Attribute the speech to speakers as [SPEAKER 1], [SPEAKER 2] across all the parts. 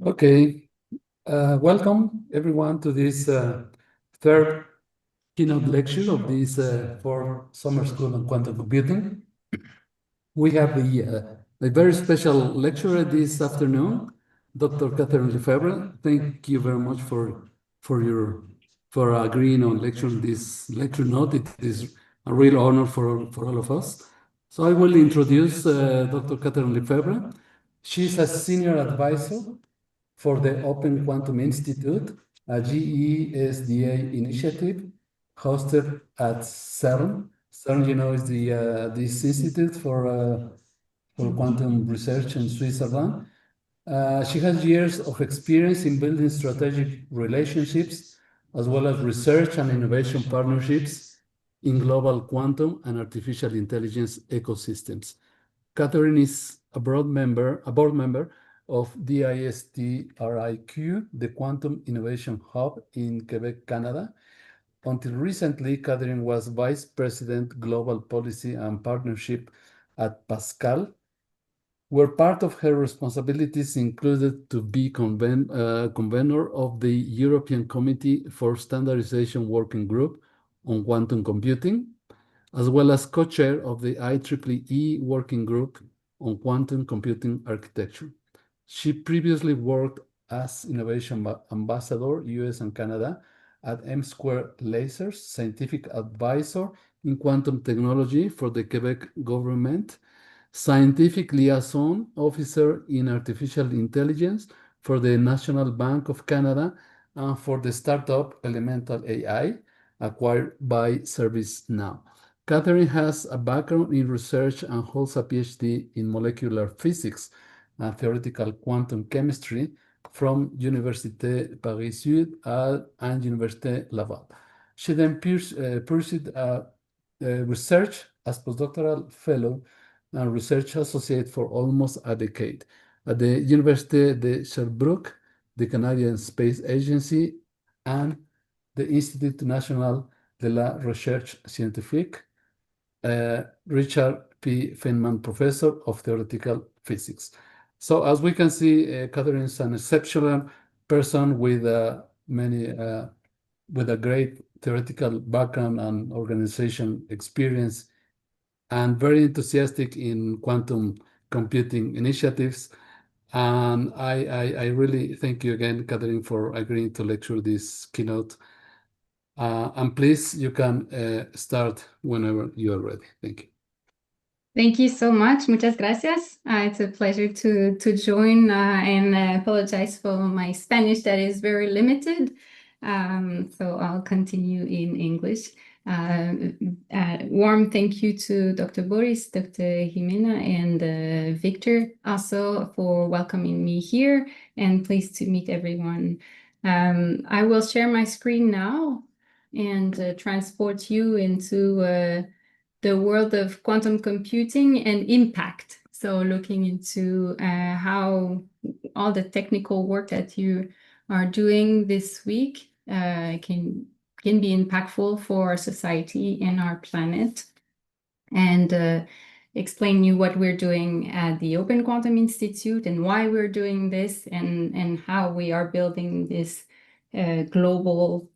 [SPEAKER 1] Okay, welcome everyone to this third keynote lecture of this for summer school on quantum computing. We have a very special lecturer this afternoon, Dr. Catherine Lefebvre. Thank you very much for agreeing on lecturing this lecture note. It is a real honor for all of us. So I will introduce Dr. Catherine Lefebvre. She's a senior advisor for the Open Quantum Institute, a GESDA initiative hosted at CERN. CERN, you know, is this institute for quantum research in Switzerland. She has years of experience in building strategic relationships, as well as research and innovation partnerships in global quantum and artificial intelligence ecosystems. Catherine is a board member of DISTRIQ, the Quantum Innovation Hub in Quebec, Canada. Until recently, Catherine was Vice President Global Policy and Partnership at PASQAL, where part of her responsibilities included to be convenor of the European Committee for Standardization Working Group on Quantum Computing, as well as co-chair of the IEEE Working Group on Quantum Computing Architecture. She previously worked as Innovation Ambassador, US and Canada, at M-Square Lasers, Scientific Advisor in Quantum Technology for the Quebec government, Scientific Liaison Officer in Artificial Intelligence for the National Bank of Canada and for the startup Elemental AI, acquired by ServiceNow. Catherine has a background in research and holds a PhD in molecular physics and theoretical quantum chemistry from Université Paris-Sud and Université Laval. She then pursued research as postdoctoral fellow and research associate for almost a decade at the Université de Sherbrooke, the Canadian Space Agency, and the Institut National de la Recherche Scientifique, Richard P. Feynman Professor of Theoretical Physics. So as we can see, Catherine is an exceptional person with with a great theoretical background and organization experience, and very enthusiastic in quantum computing initiatives. And I really thank you again, Catherine, for agreeing to lecture this keynote. And please, you can start whenever you are ready. Thank you.
[SPEAKER 2] Thank you so much. Muchas gracias. It's a pleasure to join and apologize for my Spanish that is very limited. So I'll continue in English. Warm thank you to Dr. Boris, Dr. Jimena, and Victor also for welcoming me here, and pleased to meet everyone. I will share my screen now and transport you into the world of quantum computing and impact. So looking into how all the technical work that you are doing this week can be impactful for our society and our planet, and explain you what we're doing at the Open Quantum Institute and why we're doing this, and how we are building this global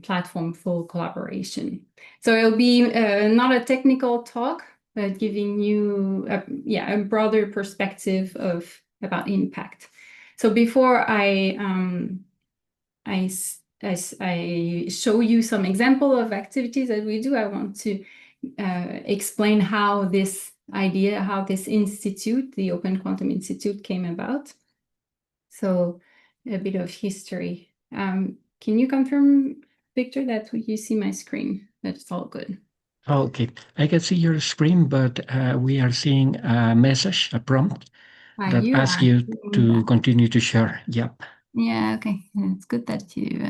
[SPEAKER 2] platform for collaboration. So it'll be not a technical talk, but giving you a broader perspective about impact. So before I show you some example of activities that we do, I want to explain how this idea, how this institute, the Open Quantum Institute, came about. So a bit of history. Can you confirm, Victor, that you see my screen? That's all good.
[SPEAKER 3] Okay, I can see your screen, but we are seeing a message, a prompt that asks you to continue to share. Yep.
[SPEAKER 2] Yeah, okay. It's good that you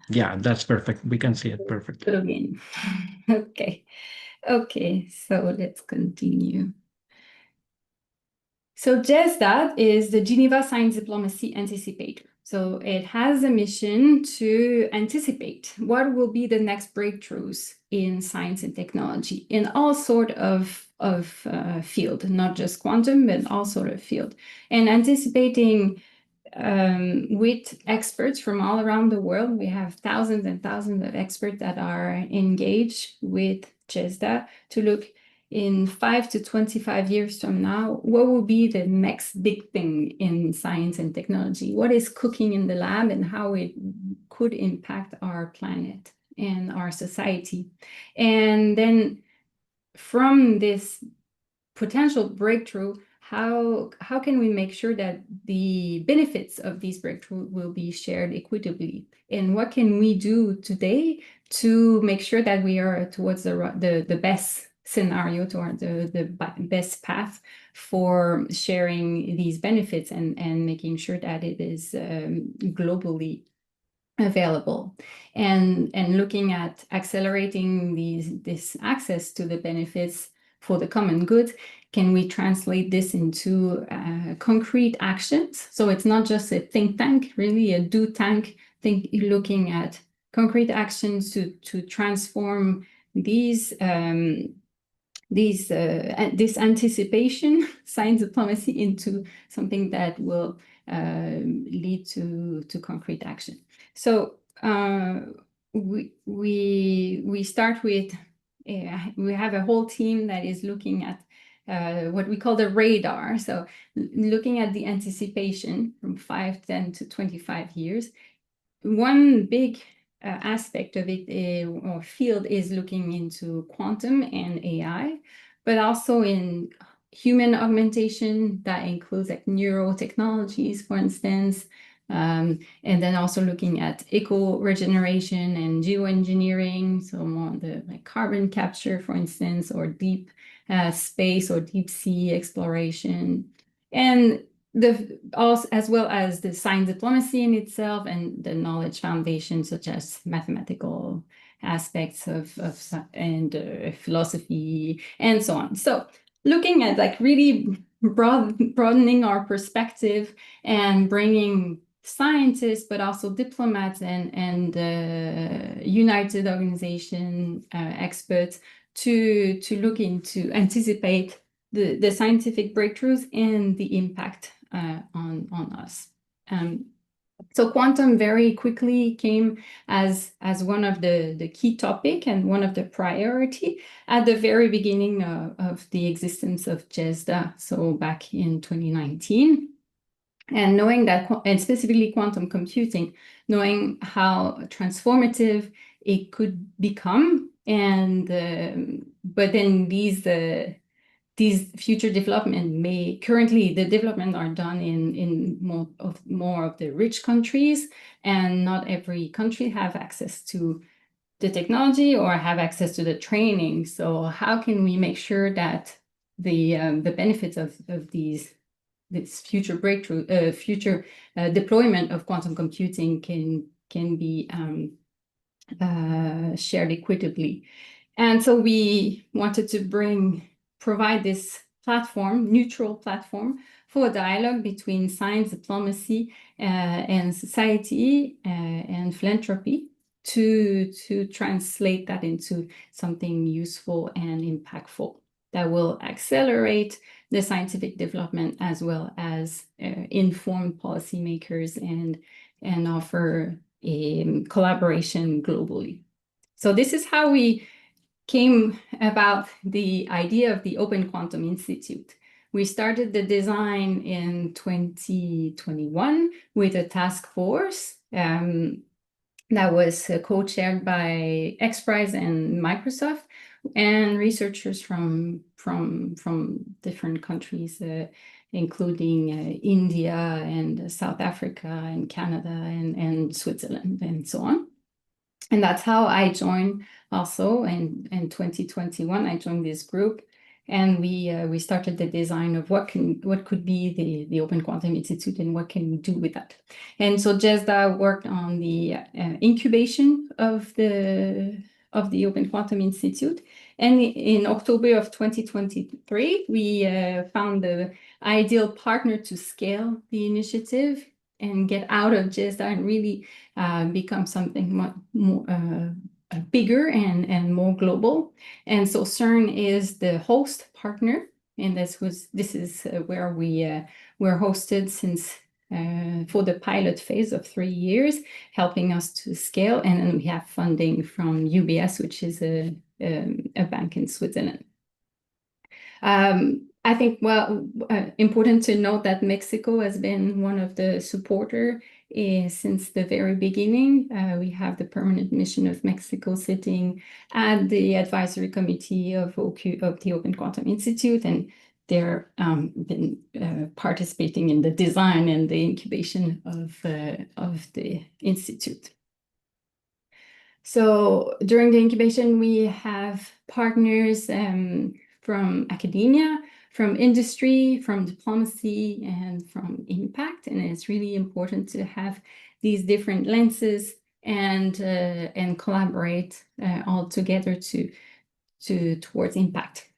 [SPEAKER 3] yeah, that's perfect. We can see it perfectly.
[SPEAKER 2] Again. Okay, so let's continue. So GESDA is the Geneva Science Diplomacy Anticipator. So it has a mission to anticipate what will be the next breakthroughs in science and technology in all sort of field, not just quantum, but all sort of field. And anticipating with experts from all around the world. We have thousands and thousands of experts that are engaged with GESDA to look in 5 to 25 years from now, what will be the next big thing in science and technology? What is cooking in the lab and how it could impact our planet and our society? And then from this potential breakthrough, how can we make sure that the benefits of these breakthroughs will be shared equitably? And what can we do today to make sure that we are towards the best scenario, toward the best path for sharing these benefits and making sure that it is globally available, and looking at accelerating this access to the benefits for the common good. Can we translate this into concrete actions? So it's not just a think tank, really a do tank, looking at concrete actions to transform this anticipation, science diplomacy, into something that will lead to concrete action. So we start with, we have a whole team that is looking at what we call the radar. So looking at the anticipation from 5, 10 to 25 years. One big aspect of it or field is looking into quantum and AI, but also in human augmentation that includes like neurotechnologies, for instance, and then also looking at eco-regeneration and geoengineering, so more the like carbon capture, for instance, or deep space or deep sea exploration, and as well as the science diplomacy in itself and the knowledge foundation, such as mathematical aspects and philosophy and so on. So looking at like really broadening our perspective and bringing scientists, but also diplomats and United Organization experts to look into, anticipate the scientific breakthroughs and the impact on us. So quantum very quickly came as one of the key topic and one of the priority at the very beginning of the existence of GESDA, so back in 2019. And knowing that, and specifically quantum computing, knowing how transformative it could become, and but then these future development currently the development are done in more of the rich countries, and not every country have access to the technology or have access to the training. So how can we make sure that the benefits of this future breakthrough, future deployment of quantum computing can be shared equitably? And so we wanted to provide this platform, neutral platform, for dialogue between science, diplomacy, and society and philanthropy to translate that into something useful and impactful that will accelerate the scientific development as well as inform policymakers and offer a collaboration globally. So this is how we came about the idea of the Open Quantum Institute. We started the design in 2021 with a task force that was co-chaired by XPRIZE and Microsoft, and researchers from different countries, including India and South Africa and Canada and Switzerland and so on. And that's how I joined also in 2021. I joined this group, and we started the design of what could be the Open Quantum Institute and what can we do with that. And so GESDA worked on the incubation of the Open Quantum Institute. And in October of 2023, we found the ideal partner to scale the initiative and get out of GESDA and really become something much more bigger and more global. And so CERN is the host partner, and this is where we're hosted since for the pilot phase of 3 years, helping us to scale. And then we have funding from UBS, which is a bank in Switzerland. I think, important to note that Mexico has been one of the supporters since the very beginning. We have the permanent mission of Mexico sitting at the advisory committee of the Open Quantum Institute, and they're been participating in the design and the incubation of the institute. So during the incubation, we have partners from academia, from industry, from diplomacy, and from impact. And it's really important to have these different lenses and collaborate all together towards impact.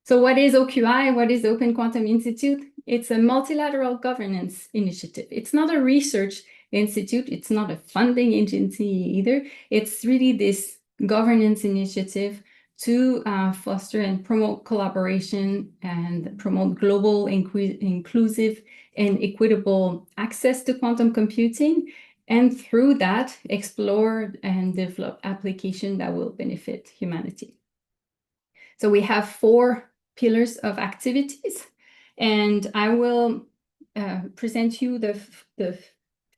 [SPEAKER 2] So what is OQI? What is the Open Quantum Institute? It's a multilateral governance initiative. It's not a research institute. It's not a funding agency either. It's really this governance initiative to foster and promote collaboration and promote global, inclusive, and equitable access to quantum computing, and through that, explore and develop applications that will benefit humanity. So we have 4 pillars of activities, and I will present you the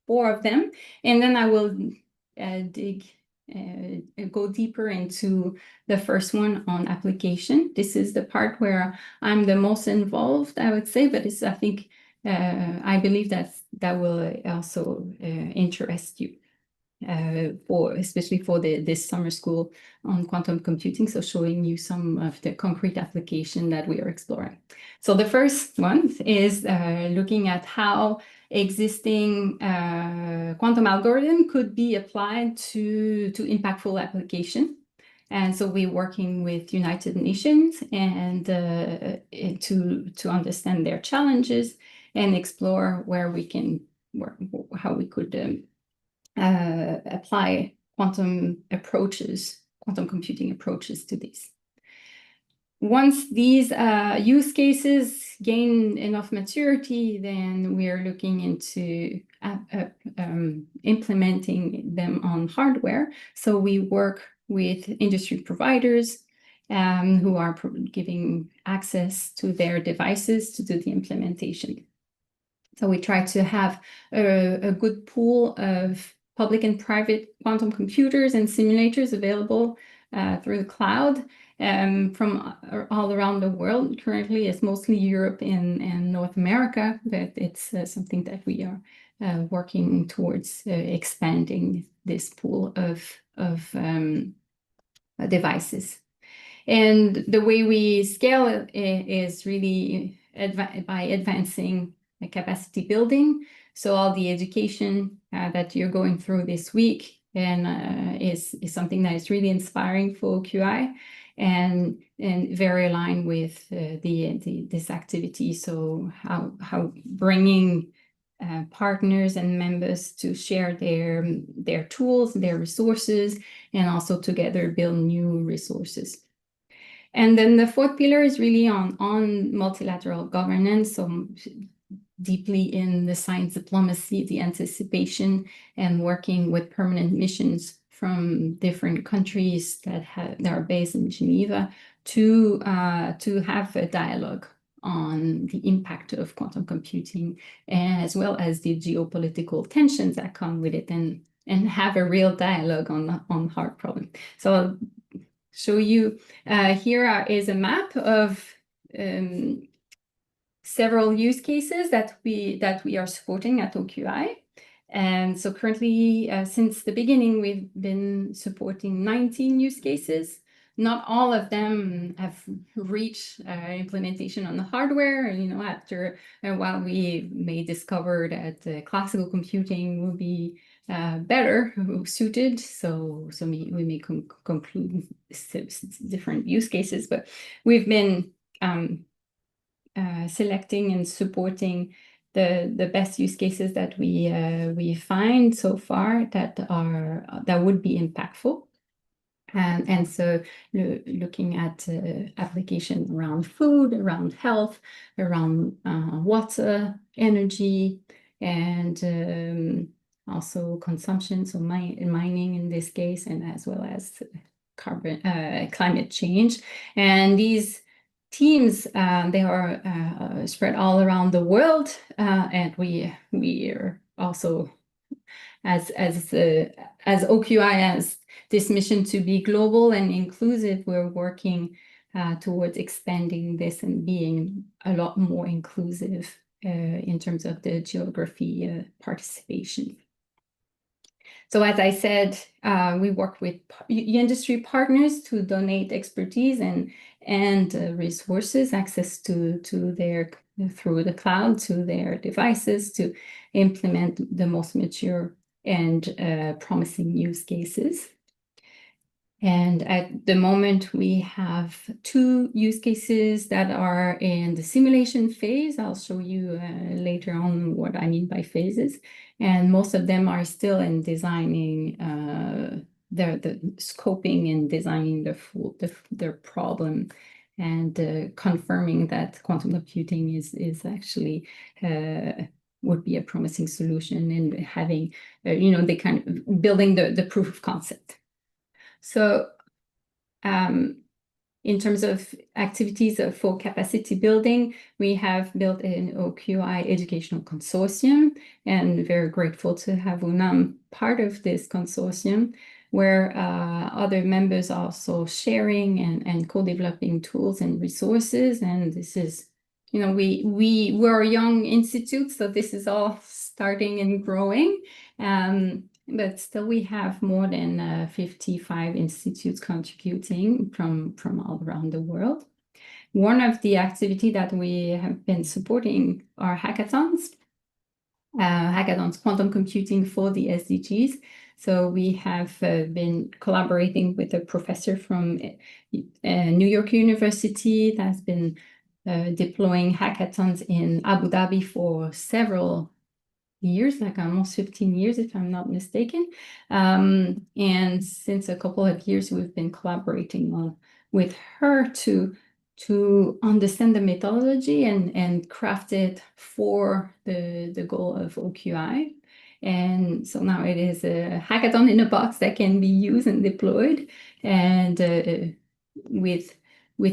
[SPEAKER 2] 4 of them, and then I will go deeper into the first one on application. This is the part where I'm the most involved, I would say, but I think I believe that will also interest you, especially for this summer school on quantum computing. So showing you some of the concrete application that we are exploring. So the first one is looking at how existing quantum algorithm could be applied to impactful application. And so we're working with United Nations and to understand their challenges and explore how we could apply quantum computing approaches to these. Once these use cases gain enough maturity, then we are looking into implementing them on hardware. So we work with industry providers who are giving access to their devices to do the implementation. So we try to have a good pool of public and private quantum computers and simulators available through the cloud from all around the world. Currently, it's mostly Europe and North America, but it's something that we are working towards expanding this pool of devices. And the way we scale it is really by advancing capacity building. So all the education that you're going through this week and is something that is really inspiring for OQI and very aligned with this activity. So how bringing partners and members to share their tools, their resources, and also together build new resources. And then the 4th pillar is really on multilateral governance. So deeply in the science diplomacy, the anticipation, and working with permanent missions from different countries that are based in Geneva to have a dialogue on the impact of quantum computing, as well as the geopolitical tensions that come with it, and have a real dialogue on hard problem. So I'll show you here is a map of several use cases that we are supporting at OQI. And so currently, since the beginning, we've been supporting 19 use cases. Not all of them have reached implementation on the hardware. After a while, we may discover that classical computing will be better suited. So we may conclude different use cases, but we've been selecting and supporting the best use cases that we find so far that would be impactful. And so looking at application around food, around health, around water, energy, and also consumption, so mining in this case, and as well as climate change. And these teams, they are spread all around the world, and we are also, as OQI has this mission to be global and inclusive, we're working towards expanding this and being a lot more inclusive in terms of the geography participation. So as I said, we work with industry partners to donate expertise and resources, access to their, through the cloud, to their devices, to implement the most mature and promising use cases. And at the moment, we have 2 use cases that are in the simulation phase. I'll show you later on what I mean by phases. And most of them are still in designing, the scoping and designing their problem, and confirming that quantum computing is actually would be a promising solution, and having, they kind of building the proof of concept. So in terms of activities for capacity building, we have built an OQI educational consortium, and very grateful to have UNAM part of this consortium, where other members are also sharing and co-developing tools and resources. And this is, we're a young institute, so this is all starting and growing. But still, we have more than 55 institutes contributing from all around the world. One of the activities that we have been supporting are hackathons. Hackathons, quantum computing for the SDGs. So we have been collaborating with a professor from New York University that's been deploying hackathons in Abu Dhabi for several years, like almost 15 years, if I'm not mistaken. And since a couple of years, we've been collaborating with her to understand the methodology and craft it for the goal of OQI. And so now it is a hackathon in a box that can be used and deployed. And with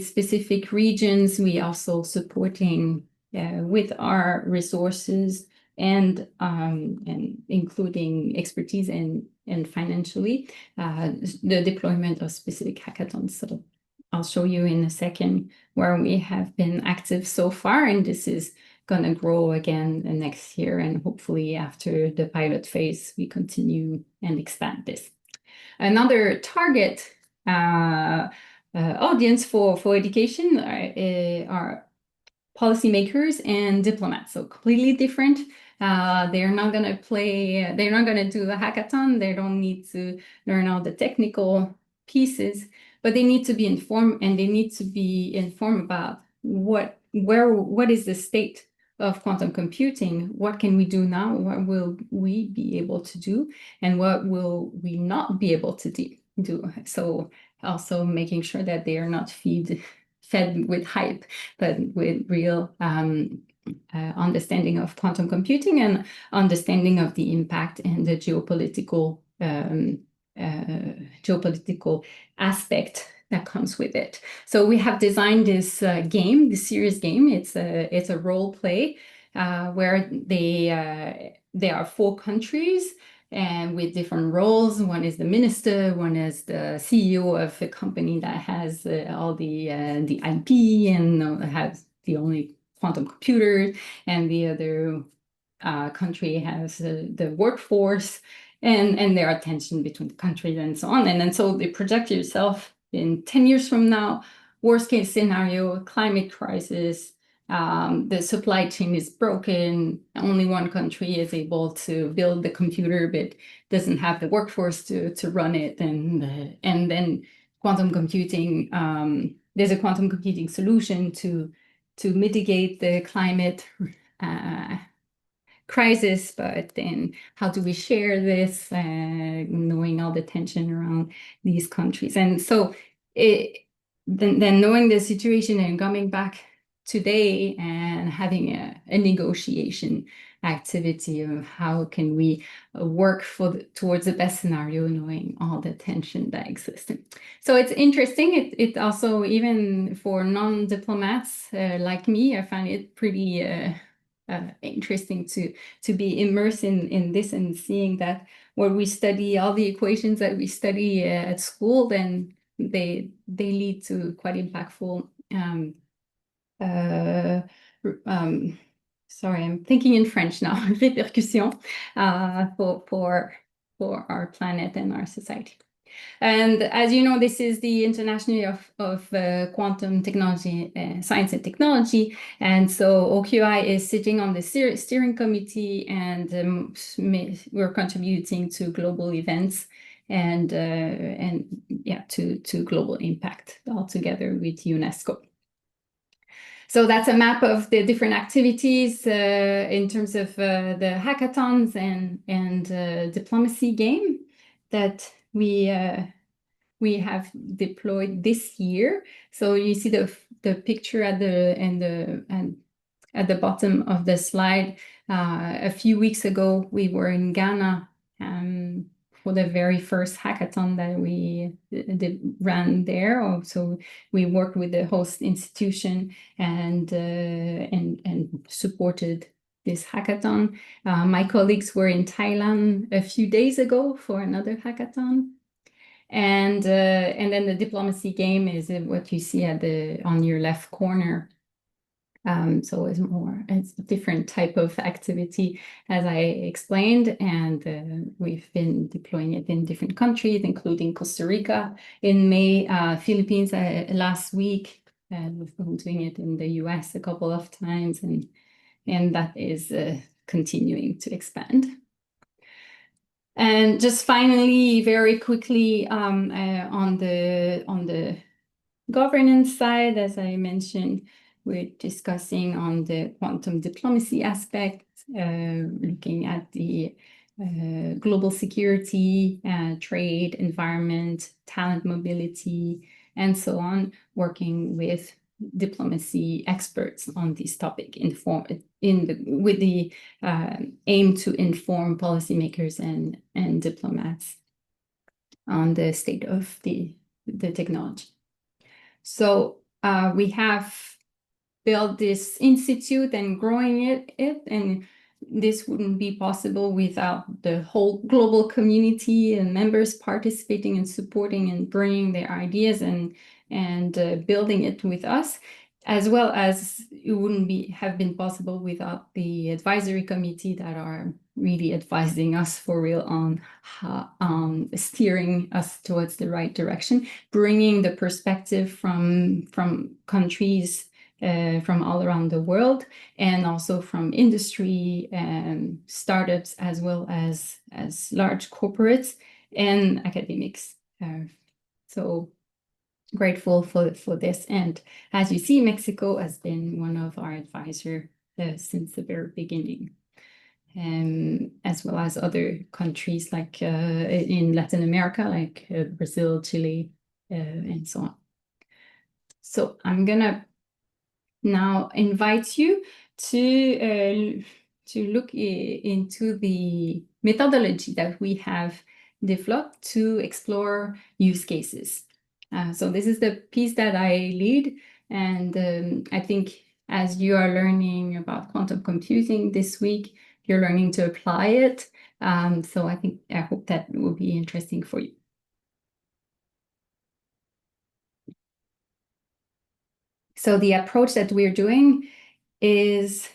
[SPEAKER 2] specific regions, we also supporting with our resources and including expertise and financially the deployment of specific hackathons. So I'll show you in a second where we have been active so far, and this is going to grow again next year, and hopefully after the pilot phase we continue and expand this. Another target audience for education are policymakers and diplomats, so completely different. They're not going to do a hackathon. They don't need to learn all the technical pieces, but they need to be informed, and they need to be informed about what is the state of quantum computing, what can we do now, what will we be able to do, and what will we not be able to do. So also making sure that they are not fed with hype, but with real understanding of quantum computing and understanding of the impact and the geopolitical aspect that comes with it. So we have designed this game, this serious game. It's a role play where there are 4 countries, and with different roles. One is the minister, one is the CEO of a company that has all the IP and has the only quantum computer, and the other country has the workforce, and there are tensions between the countries and so on. And then so they project yourself in 10 years from now, worst case scenario, climate crisis, the supply chain is broken, only one country is able to build the computer but doesn't have the workforce to run it, and then quantum computing, there's a quantum computing solution to mitigate the climate crisis, but then how do we share this, knowing all the tension around these countries? And so then knowing the situation and coming back today and having a negotiation activity of how can we work towards the best scenario, knowing all the tension that exists. So it's interesting. It also, even for non-diplomats like me, I find it pretty interesting to be immersed in this and seeing that what we study, all the equations that we study at school, then they lead to quite impactful sorry, I'm thinking in French now, répercussions for our planet and our society. And as you know, this is the International of Quantum Technology, Science and Technology. And so OQI is sitting on the steering committee, and we're contributing to global events and yeah, to global impact altogether with UNESCO. So that's a map of the different activities in terms of the hackathons and diplomacy game that we have deployed this year. So you see the picture at the bottom of the slide. A few weeks ago, we were in Ghana for the very first hackathon that we ran there. So we worked with the host institution and supported this hackathon. My colleagues were in Thailand a few days ago for another hackathon. And then the diplomacy game is what you see on your left corner. So it's a different type of activity, as I explained, and we've been deploying it in different countries, including Costa Rica in May, Philippines last week, and we've been doing it in the US a couple of times, and that is continuing to expand. And just finally, very quickly, on the governance side, as I mentioned, we're discussing on the quantum diplomacy aspect, looking at the global security, trade, environment, talent mobility, and so on, working with diplomacy experts on this topic, with the aim to inform policymakers and diplomats on the state of the technology. So we have built this institute and growing it, and this wouldn't be possible without the whole global community and members participating and supporting and bringing their ideas and building it with us, as well as it wouldn't have been possible without the advisory committee that are really advising us for real on steering us towards the right direction, bringing the perspective from countries from all around the world, and also from industry and startups, as well as large corporates and academics. So grateful for this. And as you see, Mexico has been one of our advisors since the very beginning, as well as other countries like in Latin America, like Brazil, Chile, and so on. So I'm gonna now invite you to look into the methodology that we have developed to explore use cases. So this is the piece that I lead, and I think as you are learning about quantum computing this week, you're learning to apply it. So I hope that will be interesting for you. So the approach that we're doing is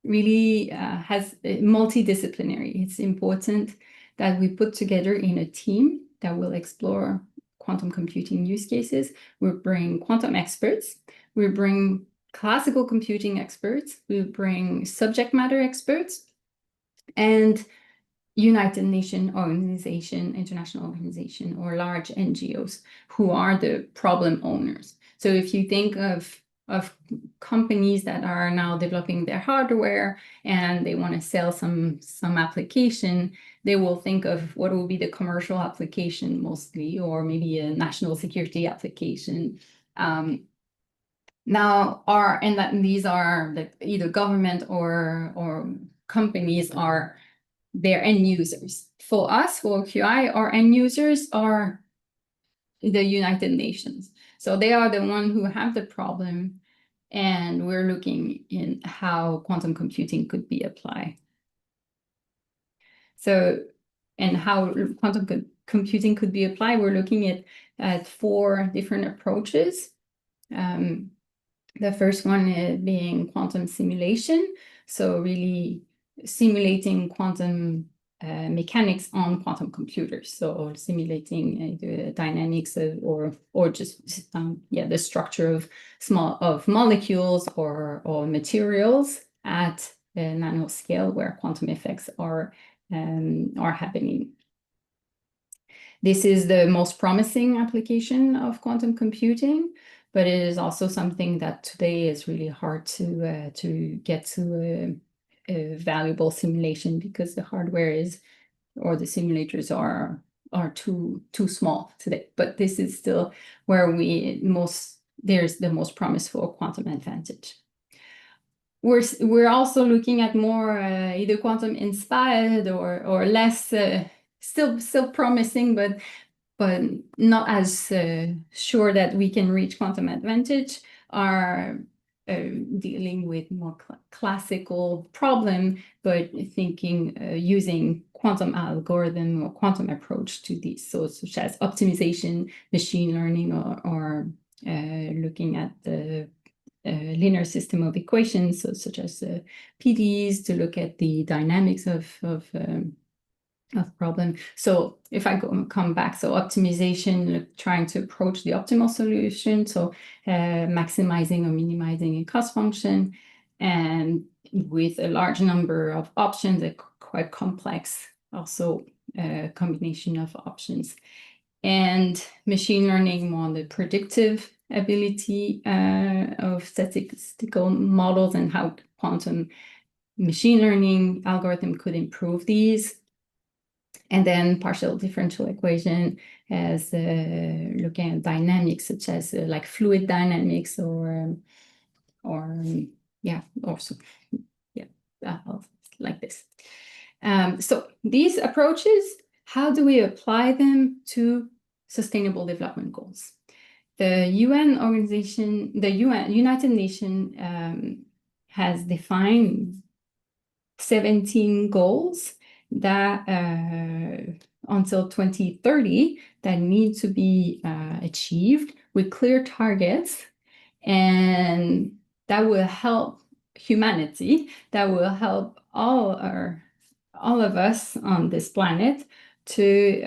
[SPEAKER 2] really has multidisciplinary. It's important that we put together in a team that will explore quantum computing use cases. We bring quantum experts, we bring classical computing experts, we bring subject matter experts, and United Nations organization, international organization, or large NGOs who are the problem owners. So if you think of of companies that are now developing their hardware and they want to sell some application, they will think of what will be the commercial application mostly, or maybe a national security application. These are either government or companies are their end users. For us, for QI, our end users are the United Nations. So they are the ones who have the problem, and we're looking in how quantum computing could be applied. So, and how quantum computing could be applied, we're looking at 4 different approaches. The first one being quantum simulation, so really simulating quantum mechanics on quantum computers, so simulating the dynamics or just the structure of molecules or materials at a nanoscale where quantum effects are happening. This is the most promising application of quantum computing, but it is also something that today is really hard to get to a valuable simulation, because the hardware or the simulators are too small today. But this is still where there's the most promise for quantum advantage. We're also looking at more either quantum inspired or less still promising, but not as sure that we can reach quantum advantage, are dealing with more classical problem, but thinking using quantum algorithm or quantum approach to these, so such as optimization, machine learning, or looking at the linear system of equations, so such as PDEs, to look at the dynamics of problem. So if I come back, so optimization, trying to approach the optimal solution, so maximizing or minimizing a cost function, and with a large number of options, a quite complex also combination of options. And machine learning, more on the predictive ability of statistical models and how quantum machine learning algorithm could improve these. And then partial differential equation as looking at dynamics, such as like fluid dynamics like this. So these approaches, how do we apply them to sustainable development goals? The UN organization, the United Nations has defined 17 goals that until 2030 that need to be achieved with clear targets, and that will help humanity, that will help all of us on this planet to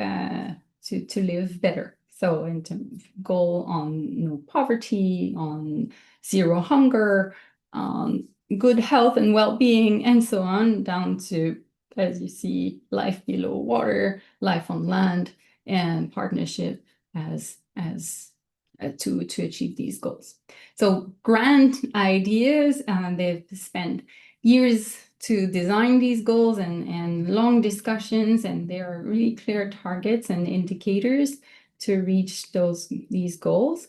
[SPEAKER 2] live better. So in terms of goal on no poverty, on zero hunger, on good health and well-being, and so on, down to, as you see, life below water, life on land, and partnership to achieve these goals. So grand ideas, they've spent years to design these goals and long discussions, and there are really clear targets and indicators to reach these goals.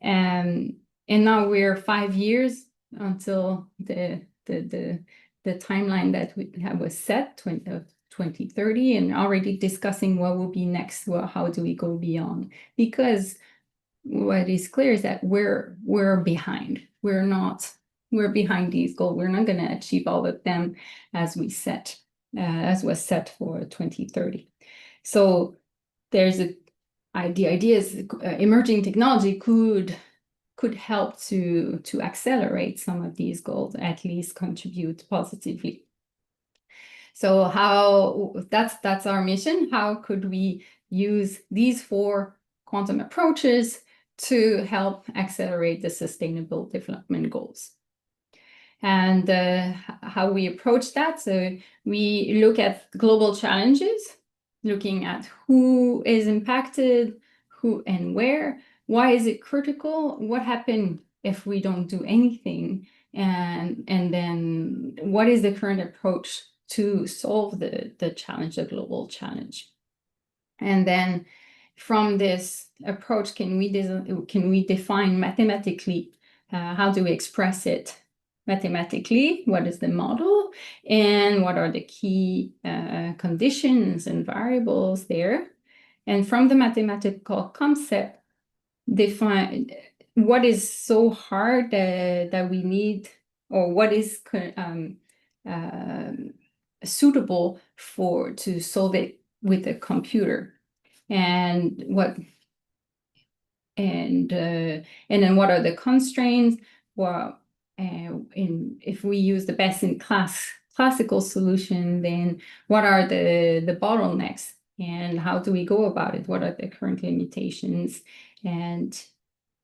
[SPEAKER 2] And now we're 5 years until the timeline that was set, 2030, and already discussing what will be next. Well, how do we go beyond? Because what is clear is that we're behind. We're behind these goals. We're not going to achieve all of them as was set for 2030. So there's the idea is emerging technology could help to accelerate some of these goals, at least contribute positively. So that's our mission. How could we use these 4 quantum approaches to help accelerate the sustainable development goals? And how we approach that, so we look at global challenges, looking at who is impacted, who and where, why is it critical, what happened if we don't do anything? And then what is the current approach to solve the challenge, the global challenge? And then from this approach, can we define mathematically, how do we express it mathematically? What is the model? And what are the key conditions and variables there? And from the mathematical concept, define what is so hard that we need, or what is suitable to solve it with a computer, and then what are the constraints? Well, if we use the best in class classical solution, then what are the bottlenecks, and how do we go about it? What are the current limitations? And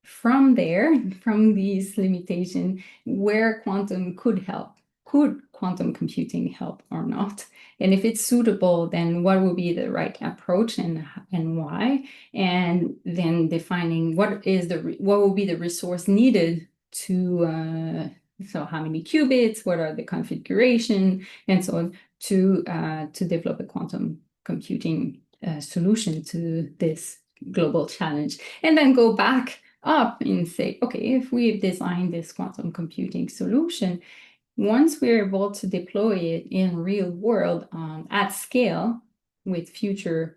[SPEAKER 2] from there, from these limitations, where quantum could help. Could quantum computing help or not? And if it's suitable, then what will be the right approach and why? And then defining what will be the resource needed to so how many qubits, what are the configuration, and so on, to develop a quantum computing solution to this global challenge. And then go back up and say, okay, if we've designed this quantum computing solution, once we're able to deploy it in real world at scale with future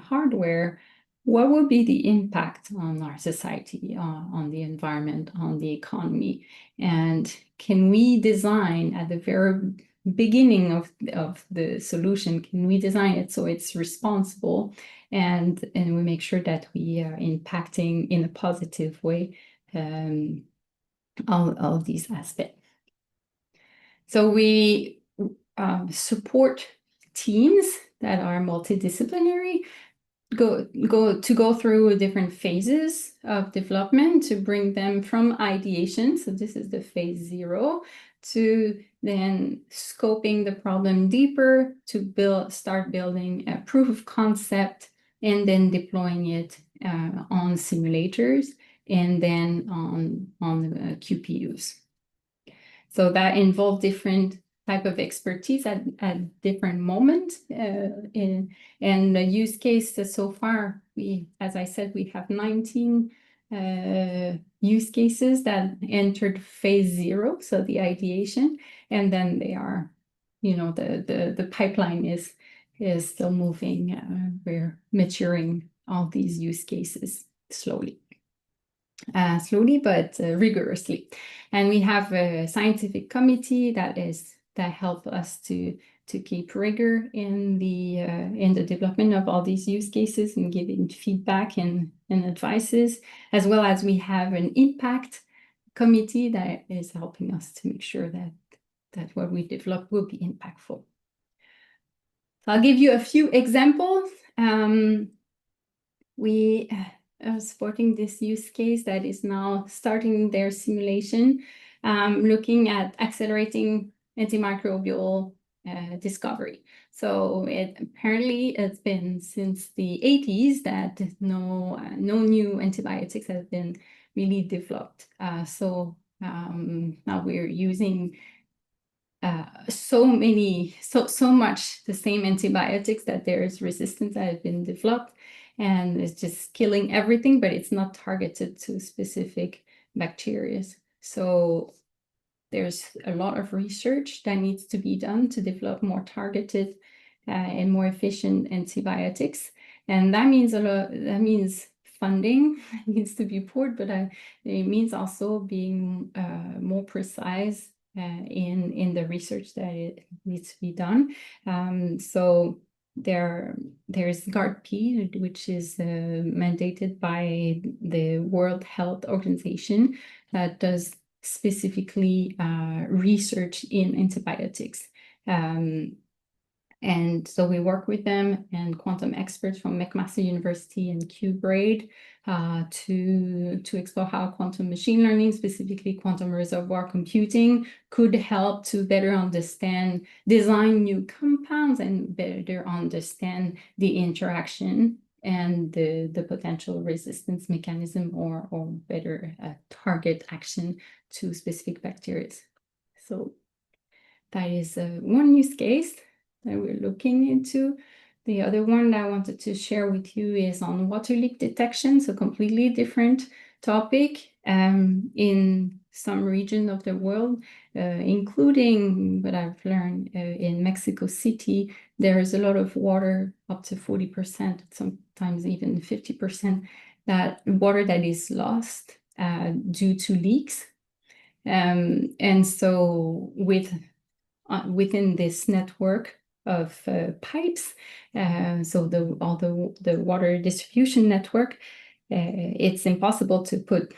[SPEAKER 2] hardware, what will be the impact on our society, on the environment, on the economy? And can we design at the very beginning of the solution, can we design it so it's responsible, and we make sure that we are impacting in a positive way all these aspects? So we support teams that are multidisciplinary, go through different phases of development to bring them from ideation, so this is the phase 0, to then scoping the problem deeper, to start building a proof of concept, and then deploying it on simulators, and then on QPUs. So that involves different type of expertise at different moments. And the use case so far, as I said, we have 19 use cases that entered phase 0, so the ideation, and then they are, the pipeline is still moving. We're maturing all these use cases slowly but rigorously. And we have a scientific committee that help us to keep rigor in the development of all these use cases and giving feedback and advices, as well as we have an impact committee that is helping us to make sure that what we develop will be impactful. So I'll give you a few examples. We supporting this use case that is now starting their simulation, looking at accelerating antimicrobial discovery. So apparently it's been since the 80s that no new antibiotics have been really developed. So now we're using so much the same antibiotics that there is resistance that have been developed, and it's just killing everything, but it's not targeted to specific bacteria. So there's a lot of research that needs to be done to develop more targeted and more efficient antibiotics. And that means that means funding needs to be poured, but it means also being more precise in the research that it needs to be done. So there's GARP, which is mandated by the World Health Organization that does specifically research in antibiotics. And so we work with them and quantum experts from McMaster University and QBraid to explore how quantum machine learning, specifically quantum reservoir computing, could help to better design new compounds and better understand the interaction and the potential resistance mechanism or better target action to specific bacteria. So that is one use case that we're looking into. The other one that I wanted to share with you is on water leak detection, so completely different topic. In some region of the world, including what I've learned in Mexico City, there is a lot of water, up to 40%, sometimes even 50%, that water that is lost due to leaks. And so within this network of pipes, so all the water distribution network, it's impossible to put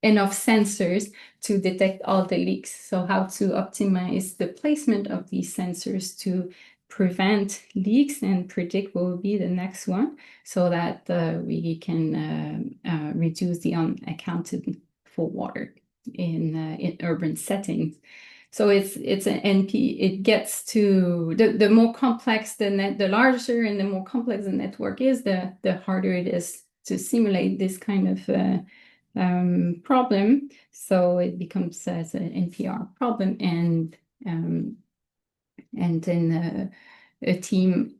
[SPEAKER 2] enough sensors to detect all the leaks. So how to optimize the placement of these sensors to prevent leaks and predict what will be the next one, so that we can reduce the unaccounted for water in urban settings. So it's an NP. It gets to the more complex the larger and the more complex the network is, the harder it is to simulate this kind of problem. So it becomes as an NPR problem, and then a team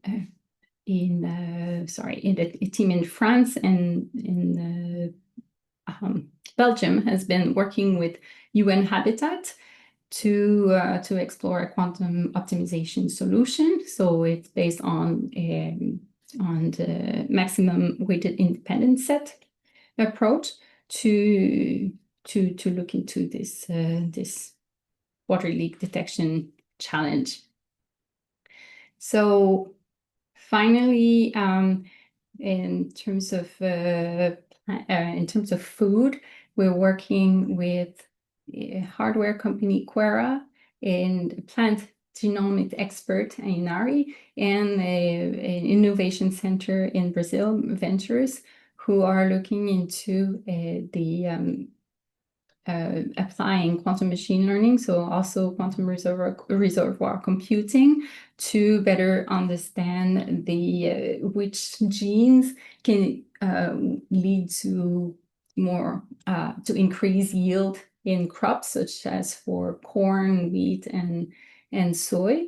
[SPEAKER 2] a team in France and in Belgium has been working with UN Habitat to explore a quantum optimization solution. So it's based on the maximum weighted independence set approach to look into this water leak detection challenge. So finally, in terms of food, we're working with a hardware company Quera and plant genomic expert Ainari and an innovation center in Brazil, Ventures, who are looking into applying quantum machine learning, so also quantum reservoir computing, to better understand which genes can lead to more to increase yield in crops, such as for corn, wheat, and soy.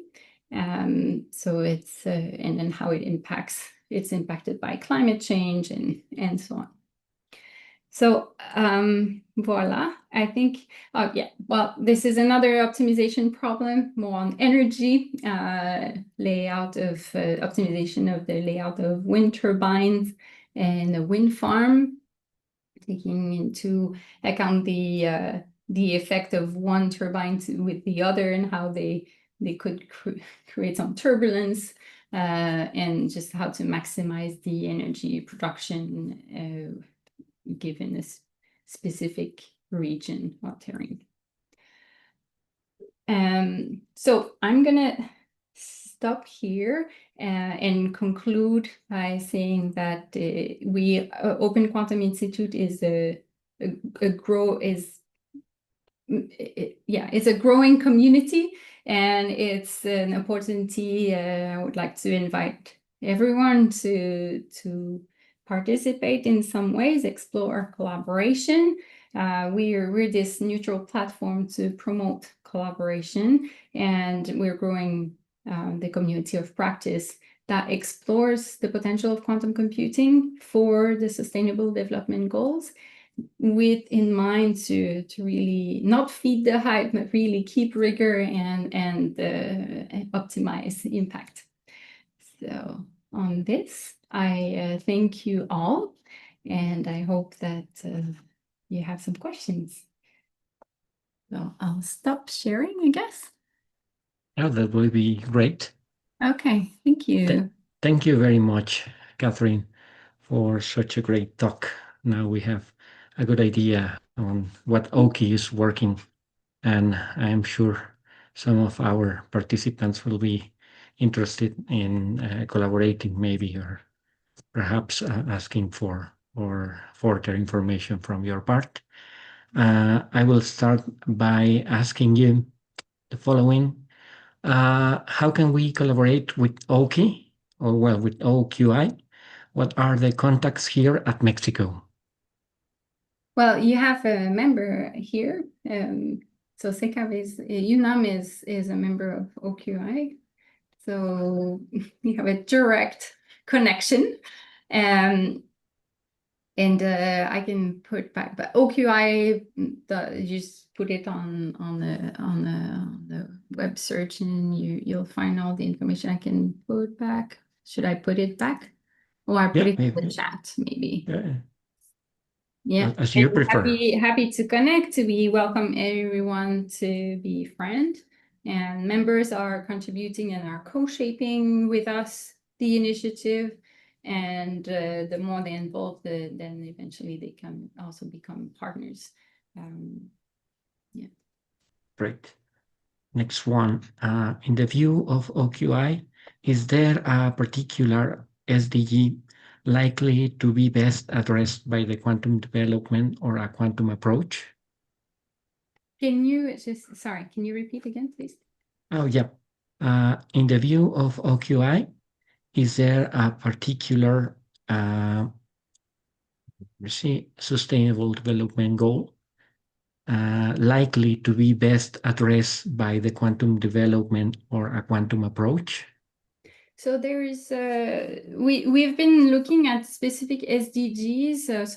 [SPEAKER 2] So it's and then how it's impacted by climate change and so on. So voila, I think, oh yeah, well, this is another optimization problem, more on energy, optimization of the layout of wind turbines and a wind farm, taking into account the effect of one turbine with the other and how they could create some turbulence, and just how to maximize the energy production given a specific region or terrain. So I'm gonna stop here and conclude by saying that Open Quantum Institute is it's a growing community, and it's an opportunity. I would like to invite everyone to participate in some ways, explore collaboration. We're this neutral platform to promote collaboration, and we're growing the community of practice that explores the potential of quantum computing for the Sustainable Development Goals, with in mind to really not feed the hype, but really keep rigor and optimize impact. So on this, I thank you all, and I hope that you have some questions. So I'll stop sharing, I guess.
[SPEAKER 3] Oh, that will be great.
[SPEAKER 2] Okay, thank you.
[SPEAKER 3] Thank you very much, Catherine, for such a great talk. Now we have a good idea on what OKI is working, and I'm sure some of our participants will be interested in collaborating maybe, or perhaps asking for further information from your part. I will start by asking you the following. How can we collaborate with OKI, or well, with OQI, what are the contacts here at Mexico?
[SPEAKER 2] Well, you have a member here. So SECAV UNAM is a member of OQI. So you have a direct connection. And I can put back, but OQI, just put it on the web search, and you'll find all the information. I can put back. Should I put it back, or I put it in the chat maybe? Yeah,
[SPEAKER 3] as you prefer.
[SPEAKER 2] Happy to connect. We welcome everyone to be friend, and members are contributing and are co-shaping with us the initiative. And the more they involve, then eventually they can also become partners. Yeah.
[SPEAKER 3] Great. Next one. In the view of OQI, is there a particular SDG likely to be best addressed by the quantum development or a quantum approach?
[SPEAKER 2] Can you repeat again, please?
[SPEAKER 3] Oh, yeah. In the view of OQI, is there a particular sustainable development goal likely to be best addressed by the quantum development or a quantum approach?
[SPEAKER 2] So there is we've been looking at specific SDGs.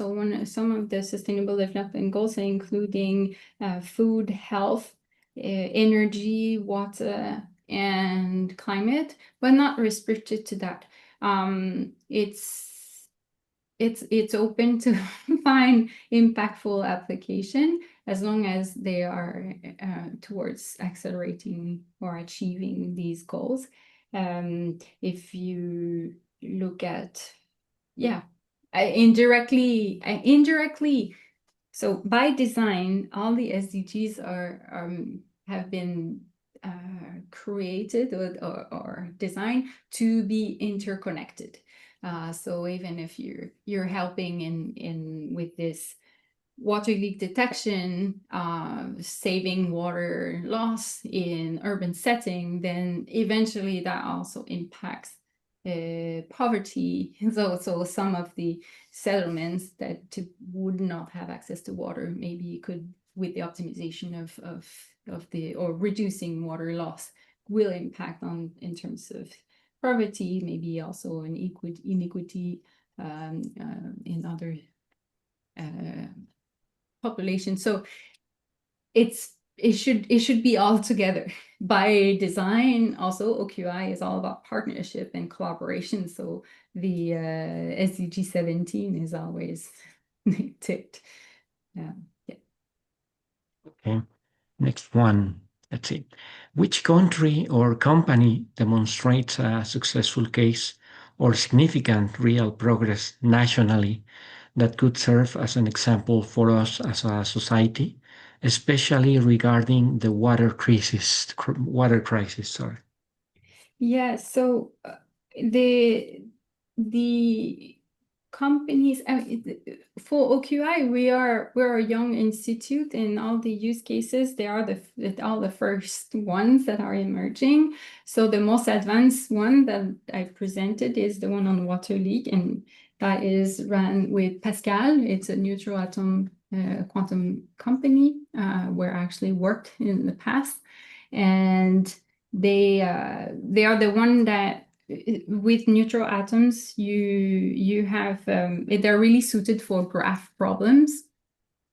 [SPEAKER 2] Some of the sustainable development goals, including food, health, energy, water, and climate, but not restricted to that. It's open to find impactful application as long as they are towards accelerating or achieving these goals. If you look at, indirectly, so by design, all the SDGs have been created or designed to be interconnected. So even if you're helping in with this water leak detection, saving water loss in urban setting, then eventually that also impacts poverty. So some of the settlements that would not have access to water, maybe could, with the optimization or reducing water loss, will impact in terms of poverty, maybe also an inequity in other populations. So it should be all together. By design, also OQI is all about partnership and collaboration. So the SDG 17 is always ticked. Yeah.
[SPEAKER 3] Okay. Next one. Let's see. Which country or company demonstrates a successful case or significant real progress nationally that could serve as an example for us as a society, especially regarding the water crisis? Sorry.
[SPEAKER 2] Yeah. So the companies for OQI, we're a young institute, and all the use cases, they are all the first ones that are emerging. So the most advanced one that I presented is the one on water leak, and that is run with PASQAL. It's a neutral atom quantum company where I actually worked in the past, and they are the one that, with neutral atoms, you have they're really suited for graph problems.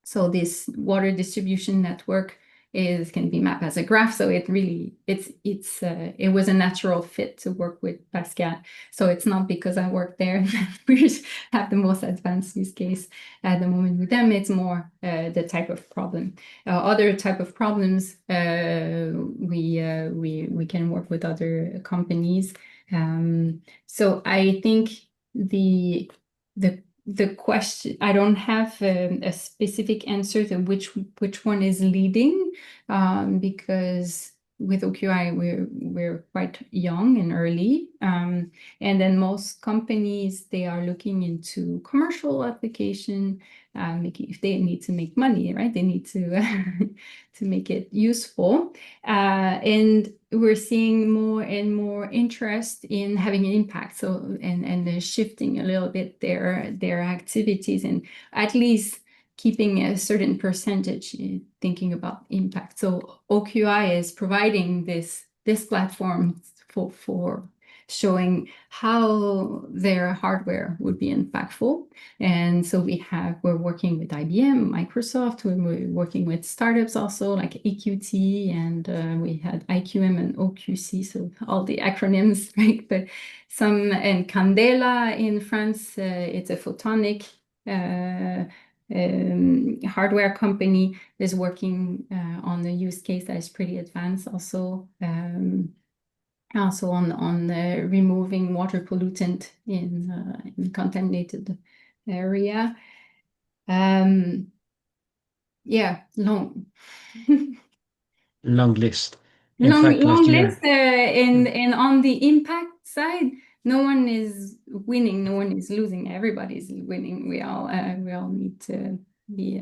[SPEAKER 2] So this water distribution network can be mapped as a graph. So it was a natural fit to work with PASQAL. So it's not because I work there that we have the most advanced use case at the moment with them. It's more the type of problem. Other type of problems, we can work with other companies. So I think the question, I don't have a specific answer to which one is leading, because with OQI, we're quite young and early. And then most companies, they are looking into commercial application, if they need to make money, right? They need to to make it useful. And we're seeing more and more interest in having an impact. So and they're shifting a little bit their activities, and at least keeping a certain percentage, thinking about impact. So OQI is providing this platform for showing how their hardware would be impactful. And so we're working with IBM, Microsoft, we're working with startups also like EQT, and we had IQM and OQC, so all the acronyms, right? But and Candela in France, it's a photonic hardware company, is working on a use case that is pretty advanced also. Also on removing water pollutant in contaminated area. Yeah, long
[SPEAKER 3] list. In fact,
[SPEAKER 2] long
[SPEAKER 3] last year,
[SPEAKER 2] list. And on the impact side, no one is winning, no one is losing, everybody's winning. We all need to be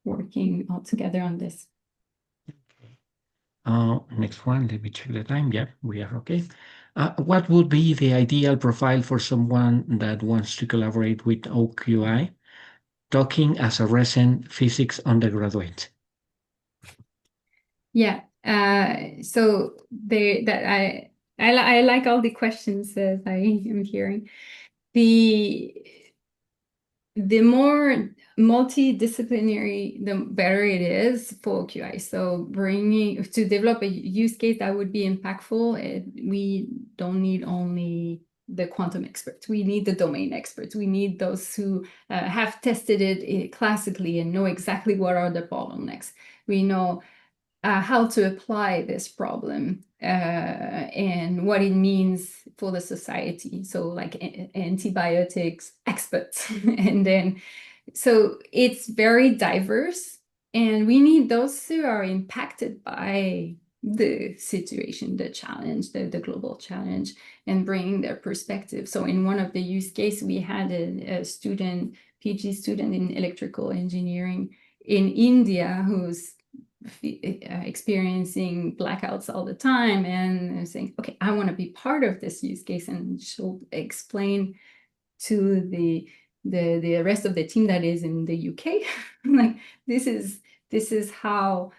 [SPEAKER 2] working all together on this.
[SPEAKER 3] Next one, let me check the time. Yeah, we are okay. What would be the ideal profile for someone that wants to collaborate with OQI, talking as a recent physics undergraduate?
[SPEAKER 2] Yeah, so I like all the questions that I am hearing. The more multidisciplinary, the better it is for OQI. So to develop a use case that would be impactful, we don't need only the quantum experts. We need the domain experts. We need those who have tested it classically and know exactly what are the bottlenecks. We know how to apply this problem and what it means for the society. So like antibiotics experts. And then, so it's very diverse, and we need those who are impacted by the situation, the challenge, the global challenge, and bringing their perspective. So in one of the use cases, we had a student, PhD student in electrical engineering in India, who's experiencing blackouts all the time, and saying, okay, I want to be part of this use case, and she'll explain to the rest of the team that is in the UK, like this is how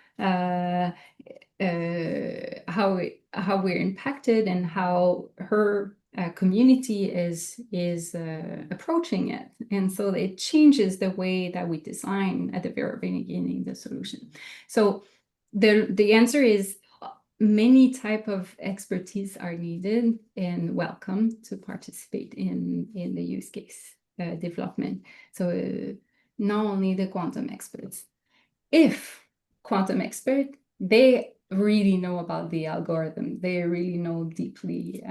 [SPEAKER 2] we're impacted, and how her community is approaching it. And so it changes the way that we design at the very beginning the solution. So the answer is many type of expertise are needed and welcome to participate in the use case development. So not only the quantum experts. If quantum expert, they really know about the algorithm, they really know deeply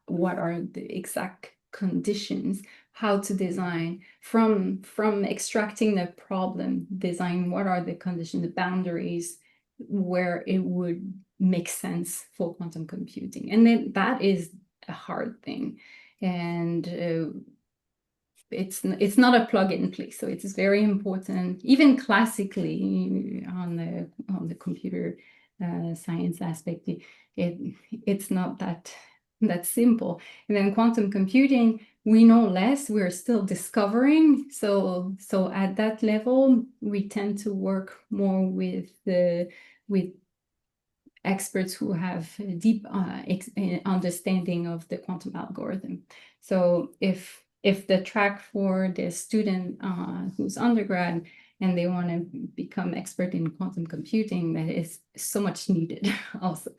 [SPEAKER 2] what are the exact conditions, how to design from extracting the problem, design what are the conditions, the boundaries where it would make sense for quantum computing. And then that is a hard thing, and it's not a plug and play. So it's very important, even classically on the computer science aspect, it's not that simple. And then quantum computing, we know less, we're still discovering. So at that level, we tend to work more with experts who have a deep understanding of the quantum algorithm. So if the track for the student who's undergrad and they want to become expert in quantum computing, that is so much needed also.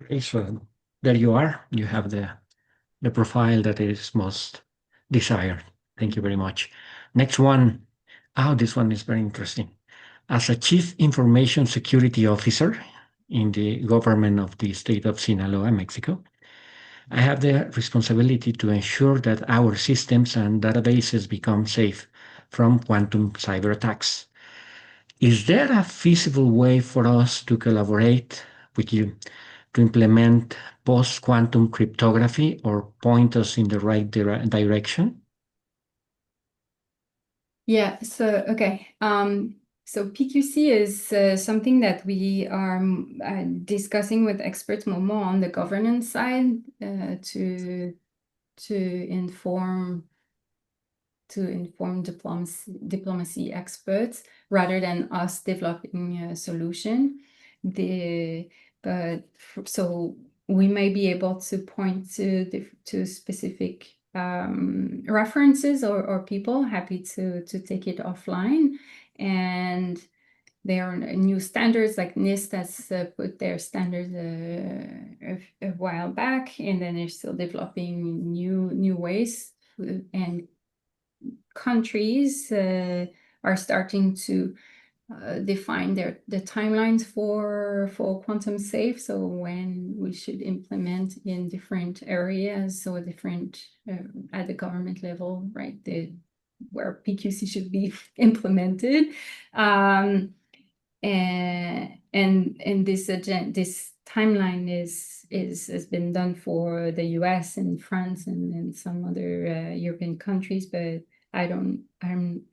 [SPEAKER 3] Okay, so there you are. You have the profile that is most desired. Thank you very much. Next one. Oh, this one is very interesting. As a Chief Information Security Officer in the government of the state of Sinaloa, Mexico, I have the responsibility to ensure that our systems and databases become safe from quantum cyber attacks. Is there a feasible way for us to collaborate with you to implement post-quantum cryptography or point us in the right direction?
[SPEAKER 2] Yeah, so okay. So PQC is something that we are discussing with experts more on the governance side to inform diplomacy experts rather than us developing a solution. So we may be able to point to specific references or people happy to take it offline. And there are new standards, like NIST has put their standards a while back, and then they're still developing new ways, and countries are starting to define the timelines for quantum safe. So when we should implement in different areas, so different at the government level, right? Where PQC should be implemented, and this timeline has been done for the US and France and some other European countries, but I'm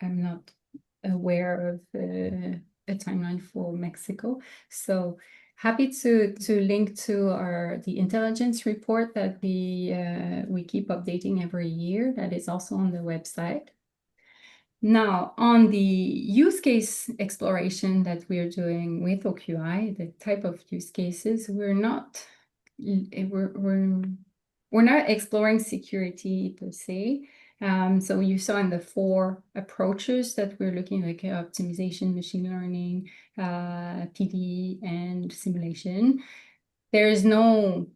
[SPEAKER 2] not aware of a timeline for Mexico. So happy to link to the intelligence report that we keep updating every year. That is also on the website. Now, on the use case exploration that we're doing with OQI, the type of use cases, we're not exploring security per se. So you saw in the 4 approaches that we're looking, like optimization, machine learning, PD, and simulation. There is no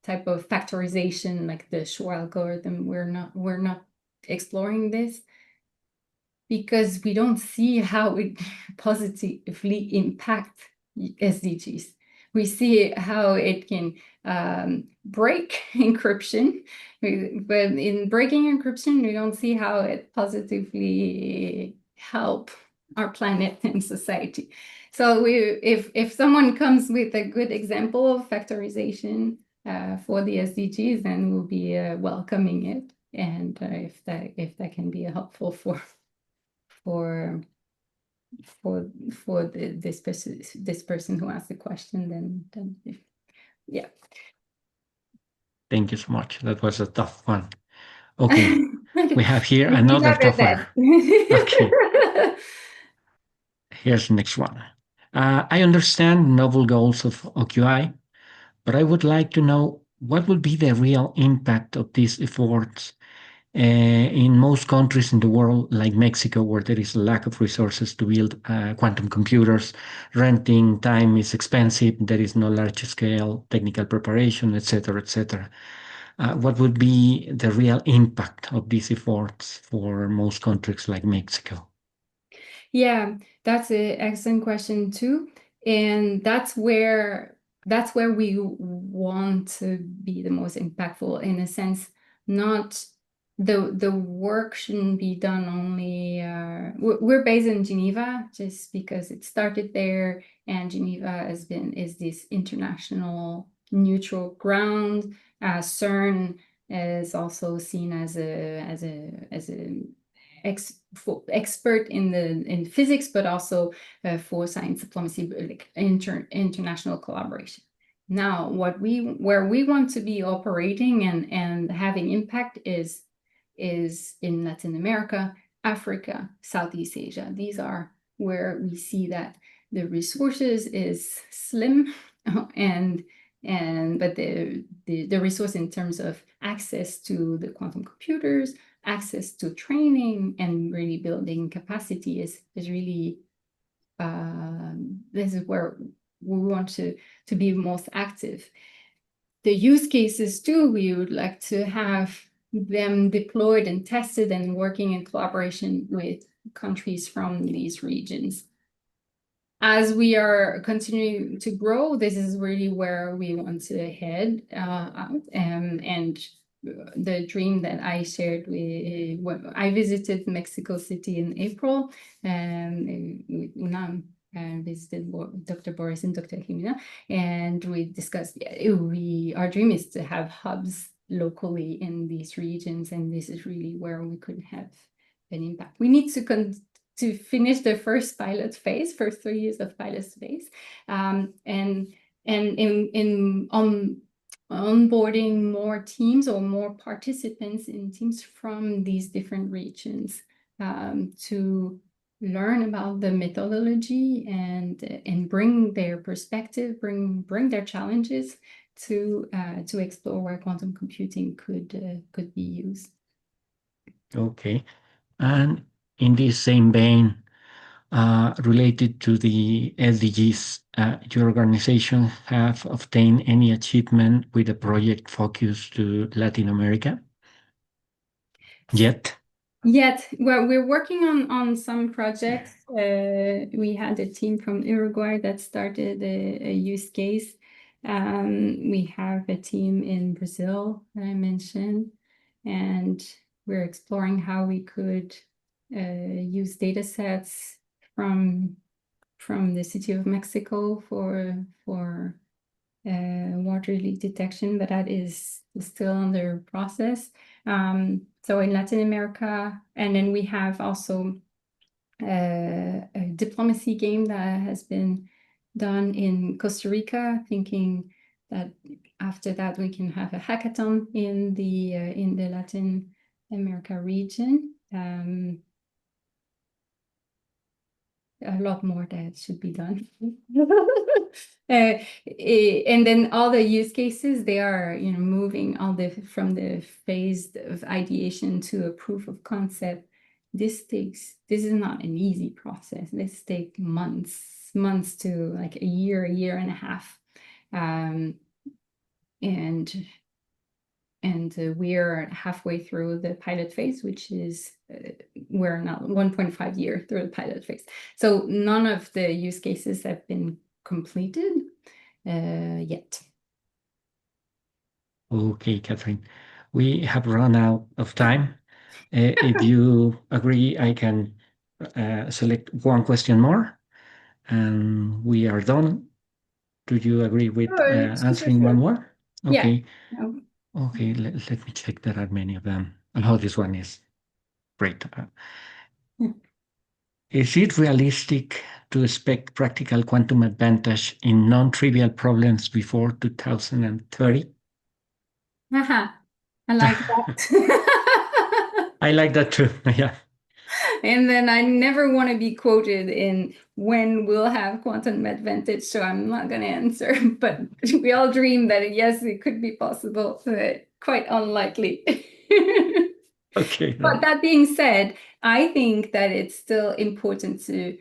[SPEAKER 2] type of factorization like the Shor algorithm. We're not exploring this because we don't see how it positively impacts SDGs. We see how it can break encryption, but in breaking encryption, we don't see how it positively help our planet and society. So if someone comes with a good example of factorization for the SDGs, then we'll be welcoming it. And if that can be helpful for this person who asked the question, then yeah.
[SPEAKER 3] Thank you so much. That was a tough one. Okay, we have here another tougher. Okay, here's the next one. I understand noble goals of OQI, but I would like to know what will be the real impact of these efforts in most countries in the world, like Mexico, where there is a lack of resources to build quantum computers. Renting time is expensive. There is no large-scale technical preparation, etc., etc. What would be the real impact of these efforts for most countries like Mexico?
[SPEAKER 2] Yeah, that's an excellent question too, and that's where we want to be the most impactful, in a sense. Not the work shouldn't be done only. We're based in Geneva just because it started there, and Geneva is this international neutral ground. CERN is also seen as an expert in physics, but also for science diplomacy, like international collaboration. Now, where we want to be operating and having impact is in Latin America, Africa, Southeast Asia. These are where we see that the resources is slim, but the resource in terms of access to the quantum computers, access to training, and really building capacity is really this is where we want to be most active. The use cases too, we would like to have them deployed and tested and working in collaboration with countries from these regions. As we are continuing to grow, this is really where we want to head out, and the dream that I shared when I visited Mexico City in April, with UNAM, and visited Dr. Boris and Dr. Jimena, and we discussed, our dream is to have hubs locally in these regions, and this is really where we could have an impact. We need to finish the first 3 years of pilot phase, and onboarding more teams or more participants in teams from these different regions, to learn about the methodology and bring their perspective, bring their challenges to explore where quantum computing could be used.
[SPEAKER 3] Okay. And in this same vein, related to the SDGs, your organization have obtained any achievement with a project focused to Latin America? Yet?
[SPEAKER 2] Well, we're working on some projects. We had a team from Uruguay that started a use case. We have a team in Brazil that I mentioned, and we're exploring how we could use data sets from the City of Mexico for water leak detection, but that is still under process. So in Latin America, and then we have also a diplomacy game that has been done in Costa Rica, thinking that after that we can have a hackathon in the Latin America region. A lot more that should be done. And then all the use cases, they are moving from the phase of ideation to a proof of concept. This is not an easy process. This takes months to like a year and a half. And we're halfway through the pilot phase, which is we're now 1.5 years through the pilot phase. So none of the use cases have been completed yet.
[SPEAKER 3] Okay, Catherine. We have run out of time. If you agree, I can select one question more, and we are done. Do you agree with answering one more? Okay.
[SPEAKER 2] Yeah.
[SPEAKER 3] Okay, let me check. There are many of them. Oh, this one is great. Is it realistic to expect practical quantum advantage in non-trivial problems before 2030?
[SPEAKER 2] I like that.
[SPEAKER 3] I like that too. Yeah.
[SPEAKER 2] And then I never want to be quoted in when we'll have quantum advantage, so I'm not going to answer. But we all dream that yes, it could be possible, but quite unlikely.
[SPEAKER 3] Okay.
[SPEAKER 2] But that being said, I think that it's still important to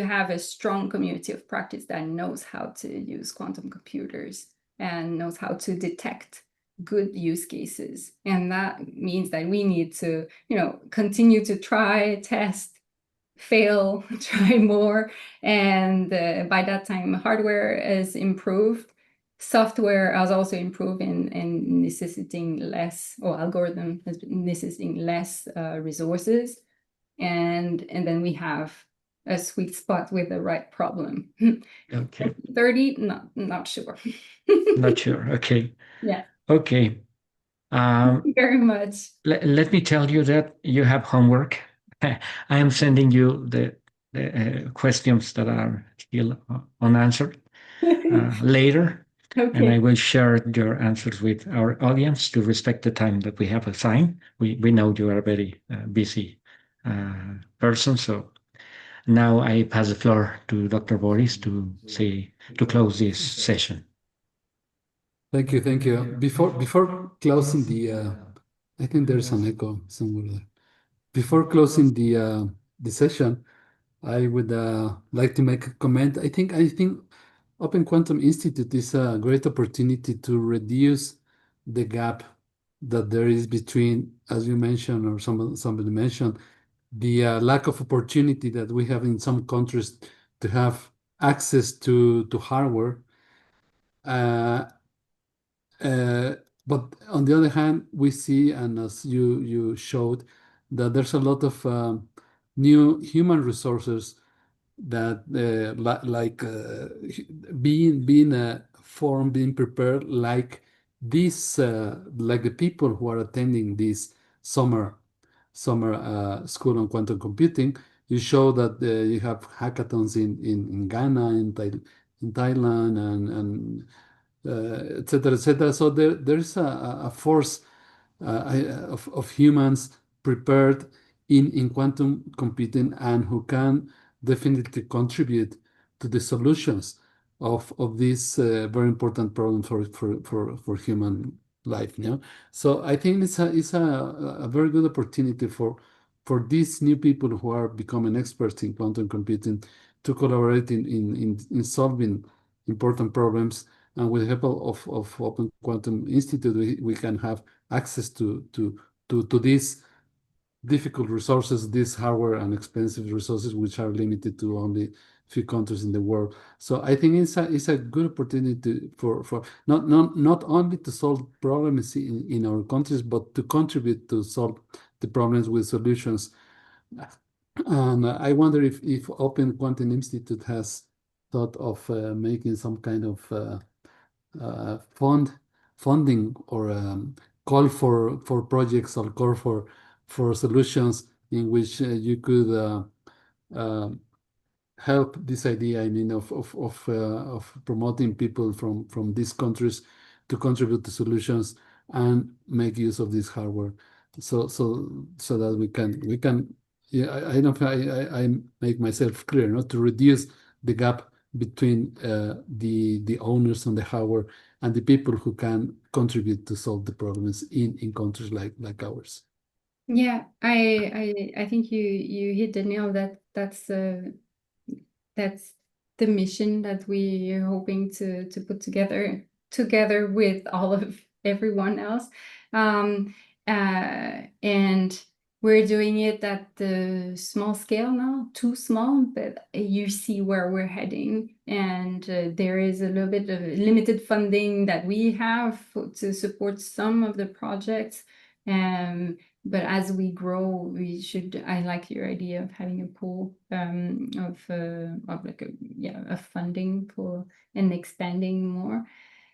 [SPEAKER 2] have a strong community of practice that knows how to use quantum computers and knows how to detect good use cases. And that means that we need to, continue to try, test, fail, try more. And by that time, hardware is improved. Software has also improved in necessitating less, or algorithm has been necessitating less resources. And then we have a sweet spot with the right problem.
[SPEAKER 3] Okay.
[SPEAKER 2] 30, not sure.
[SPEAKER 3] Not sure. Okay.
[SPEAKER 2] Yeah.
[SPEAKER 3] Okay.
[SPEAKER 2] Thank you very much.
[SPEAKER 3] Let me tell you that you have homework. I am sending you the questions that are still unanswered later.
[SPEAKER 2] Okay.
[SPEAKER 3] And I will share your answers with our audience to respect the time that we have assigned. We know you are a very busy person, so now I pass the floor to Dr. Boris to close this session.
[SPEAKER 1] Thank you. Before closing I think there's an echo somewhere there. Before closing the session, I would like to make a comment. I think Open Quantum Institute is a great opportunity to reduce the gap that there is between, as you mentioned, or somebody mentioned, the lack of opportunity that we have in some countries to have access to hardware. But on the other hand, we see, and as you showed, that there's a lot of new human resources that being formed, being prepared, like this, like the people who are attending this summer school on quantum computing. You show that you have hackathons in Ghana, in Thailand, and et cetera, et cetera. So there's a force of humans prepared in quantum computing and who can definitely contribute to the solutions of this very important problem for human life. You know? So I think it's a very good opportunity for these new people who are becoming experts in quantum computing to collaborate in solving important problems. And with the help of Open Quantum Institute, we can have access to these difficult resources, these hardware and expensive resources, which are limited to only few countries in the world. So I think it's a good opportunity for not only to solve problems in our countries, but to contribute to solve the problems with solutions. And I wonder if Open Quantum Institute has thought of making some kind of funding or call for projects or call for solutions in which you could help this idea. I mean, of promoting people from these countries to contribute to solutions and make use of this hardware, so that we can. Yeah, I don't. I make myself clear, not to reduce the gap between the owners on the hardware and the people who can contribute to solve the problems in countries like ours.
[SPEAKER 2] Yeah, I think you hit the nail. That's the mission that we are hoping to put together with all of everyone else, and we're doing it at the small scale now, too small, but you see where we're heading. And there is a little bit of limited funding that we have to support some of the projects. But as we grow, we should. I like your idea of having a pool of like a funding pool and expanding more.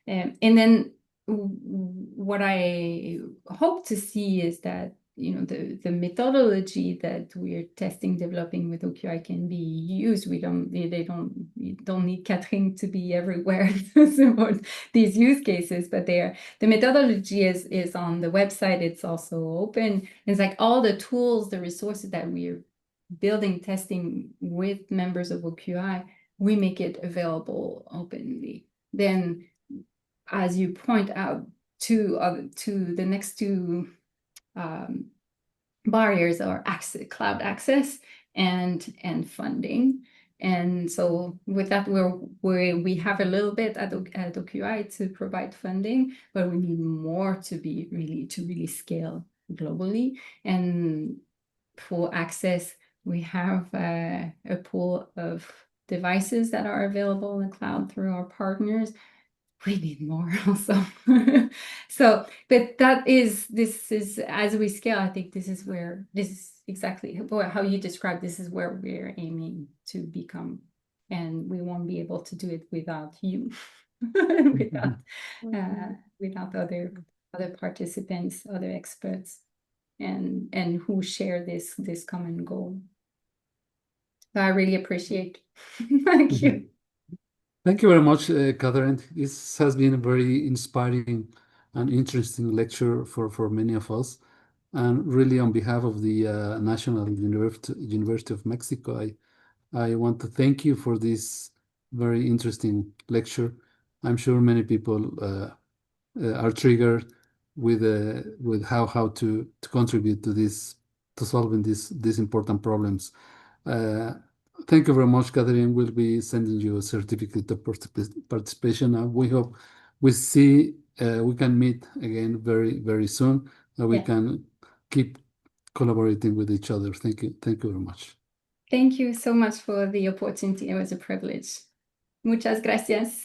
[SPEAKER 2] And then what I hope to see is that the methodology that we're developing with OQI can be used. You don't need Catherine to be everywhere to support these use cases, but the methodology is on the website. It's also open. It's like all the tools, the resources that we're building, testing with members of OQI, we make it available openly. Then, as you point out, to the next two barriers are cloud access and funding. And so with that, we have a little bit at OQI to provide funding, but we need more to really scale globally. And for access, we have a pool of devices that are available in the cloud through our partners. We need more also. So, but this is as we scale, I think this is exactly how you describe. This is where we're aiming to become, and we won't be able to do it without you, without other participants, other experts, and who share this common goal. So I really appreciate. Thank you.
[SPEAKER 1] Thank you very much, Catherine. This has been a very inspiring and interesting lecture for many of us. And really, on behalf of the National University of Mexico, I want to thank you for this very interesting lecture. I'm sure many people are triggered with how to contribute to solving these important problems. Thank you very much, Catherine. We'll be sending you a certificate of participation. And we hope we can meet again very, very soon, and we can keep collaborating with each other. Thank you. Thank you very much.
[SPEAKER 2] Thank you so much for the opportunity. It was a privilege. Muchas gracias.